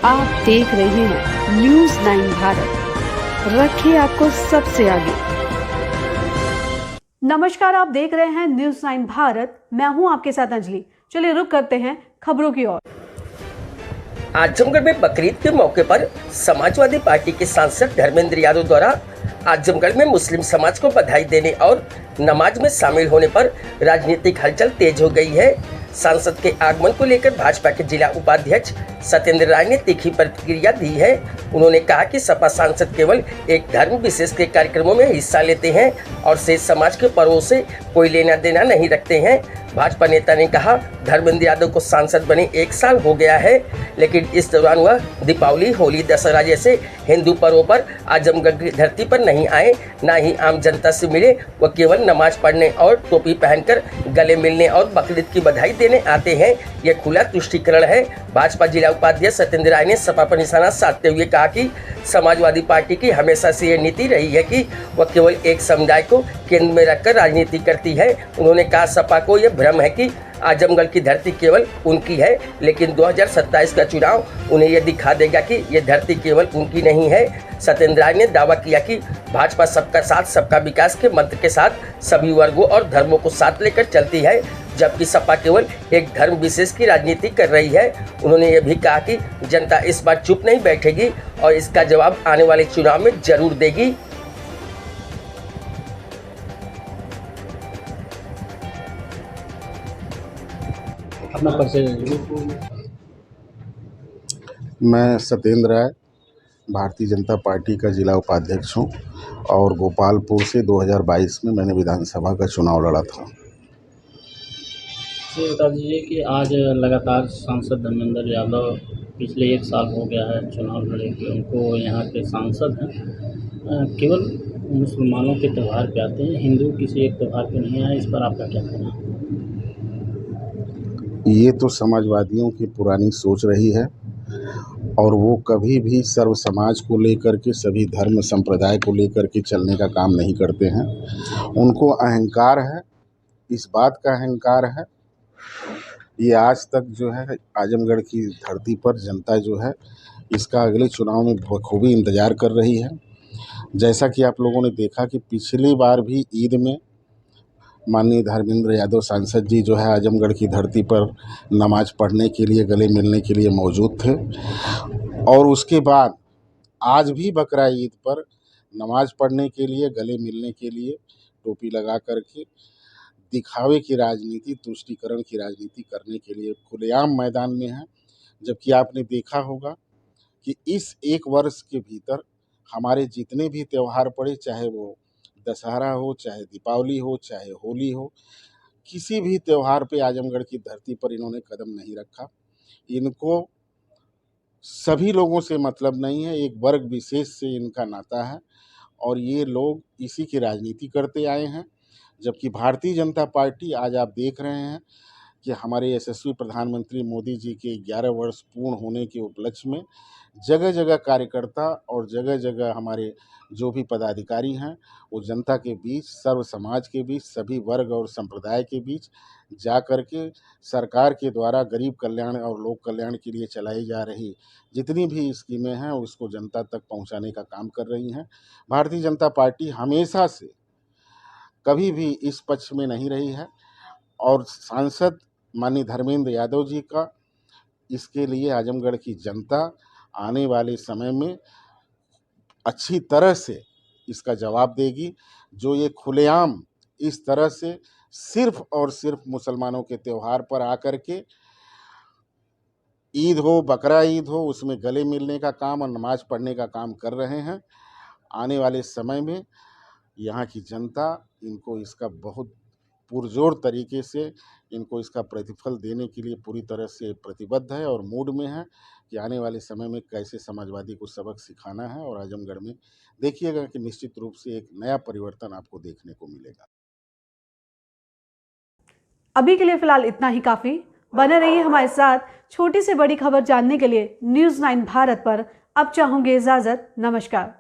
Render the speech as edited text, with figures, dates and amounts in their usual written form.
आप देख रहे हैं न्यूज़ 9 भारत, रखिए आपको सबसे आगे। नमस्कार, आप देख रहे हैं न्यूज़ 9 भारत। मैं हूं आपके साथ अंजलि। चलिए रुक करते हैं खबरों की ओर। आजमगढ़ में बकरीद के मौके पर समाजवादी पार्टी के सांसद धर्मेंद्र यादव द्वारा आजमगढ़ में मुस्लिम समाज को बधाई देने और नमाज में शामिल होने पर राजनीतिक हलचल तेज हो गई है। सांसद के आगमन को लेकर भाजपा के जिला उपाध्यक्ष सत्येंद्र राय ने तीखी प्रतिक्रिया दी है। उन्होंने कहा कि सपा सांसद केवल एक धर्म विशेष के कार्यक्रमों में हिस्सा लेते हैं और शेष समाज के पर्वों से कोई लेना देना नहीं रखते हैं। भाजपा नेता ने कहा, धर्मेंद्र यादव को सांसद बने 1 साल हो गया है, लेकिन इस दौरान वह दीपावली, होली, दशहरा जैसे हिंदू पर्वों पर आजमगढ़ की धरती पर नहीं आए, न ही आम जनता से मिले। वह केवल नमाज पढ़ने और टोपी पहनकर गले मिलने और बकरीद की बधाई देने आते हैं। यह खुला तुष्टीकरण है। भाजपा जिला उपाध्यक्ष सत्येंद्र राय ने सपा पर निशाना साधते हुए कहा कि समाजवादी पार्टी की हमेशा से यह नीति रही है कि वह केवल एक समुदाय को केंद्र में रखकर राजनीति करती है। उन्होंने कहा, सपा को यह भ्रम है कि आजमगढ़ की धरती केवल उनकी है, लेकिन 2027 का चुनाव उन्हें यह दिखा देगा कि यह धरती केवल उनकी नहीं है। सत्येंद्र राय ने दावा किया कि भाजपा सबका साथ सबका विकास के मंत्र के साथ सभी वर्गों और धर्मों को साथ लेकर चलती है, जबकि सपा केवल एक धर्म विशेष की राजनीति कर रही है। उन्होंने यह भी कहा कि जनता इस बार चुप नहीं बैठेगी और इसका जवाब आने वाले चुनाव में जरूर देगी। अपना परिचय। मैं सत्येंद्र राय, भारतीय जनता पार्टी का जिला उपाध्यक्ष हूँ और गोपालपुर से 2022 में मैंने विधानसभा का चुनाव लड़ा था। ये बता दीजिए कि आज लगातार सांसद धर्मेंद्र यादव पिछले 1 साल हो गया है चुनाव लड़े कि उनको यहाँ के सांसद हैं, केवल मुसलमानों के त्यौहार पे आते हैं, हिंदू किसी एक त्यौहार पे नहीं आए। इस पर आपका क्या कहना है? ये तो समाजवादियों की पुरानी सोच रही है और वो कभी भी सर्व समाज को लेकर के, सभी धर्म संप्रदाय को लेकर के चलने का काम नहीं करते हैं। उनको अहंकार है, इस बात का अहंकार है। ये आज तक जो है आजमगढ़ की धरती पर जनता जो है इसका अगले चुनाव में बखूबी इंतज़ार कर रही है। जैसा कि आप लोगों ने देखा कि पिछली बार भी ईद में माननीय धर्मेंद्र यादव सांसद जी जो है आजमगढ़ की धरती पर नमाज पढ़ने के लिए, गले मिलने के लिए मौजूद थे और उसके बाद आज भी बकरा ईद पर नमाज पढ़ने के लिए, गले मिलने के लिए टोपी लगा करके दिखावे की राजनीति, तुष्टीकरण की राजनीति करने के लिए खुलेआम मैदान में है। जबकि आपने देखा होगा कि इस 1 वर्ष के भीतर हमारे जितने भी त्यौहार पड़े, चाहे वो दशहरा हो, चाहे दीपावली हो, चाहे होली हो, किसी भी त्यौहार पे आजमगढ़ की धरती पर इन्होंने कदम नहीं रखा। इनको सभी लोगों से मतलब नहीं है, एक वर्ग विशेष से इनका नाता है और ये लोग इसी की राजनीति करते आए हैं। जबकि भारतीय जनता पार्टी, आज आप देख रहे हैं कि हमारे यशस्वी प्रधानमंत्री मोदी जी के 11 वर्ष पूर्ण होने के उपलक्ष्य में जगह जगह कार्यकर्ता और जगह जगह हमारे जो भी पदाधिकारी हैं वो जनता के बीच, सर्व समाज के बीच, सभी वर्ग और संप्रदाय के बीच जा कर के सरकार के द्वारा गरीब कल्याण और लोक कल्याण के लिए चलाई जा रही जितनी भी स्कीमें हैं उसको जनता तक पहुंचाने का काम कर रही हैं। भारतीय जनता पार्टी हमेशा से कभी भी इस पक्ष में नहीं रही है और सांसद माननीय धर्मेंद्र यादव जी का इसके लिए आजमगढ़ की जनता आने वाले समय में अच्छी तरह से इसका जवाब देगी। जो ये खुलेआम इस तरह से सिर्फ और सिर्फ मुसलमानों के त्यौहार पर आकर के ईद हो, बकरा ईद हो, उसमें गले मिलने का काम और नमाज पढ़ने का काम कर रहे हैं, आने वाले समय में यहाँ की जनता इनको इसका बहुत पुरजोर तरीके से इनको इसका प्रतिफल देने के लिए पूरी तरह से प्रतिबद्ध है और मूड में है कि आने वाले समय में कैसे समाजवादी को सबक सिखाना है। और आजमगढ़ में देखिएगा कि निश्चित रूप से एक नया परिवर्तन आपको देखने को मिलेगा। अभी के लिए फिलहाल इतना ही काफी। बने रहिए हमारे साथ। छोटी से बड़ी खबर जानने के लिए न्यूज़ 9 भारत पर अब चाहूंगी इजाजत। नमस्कार।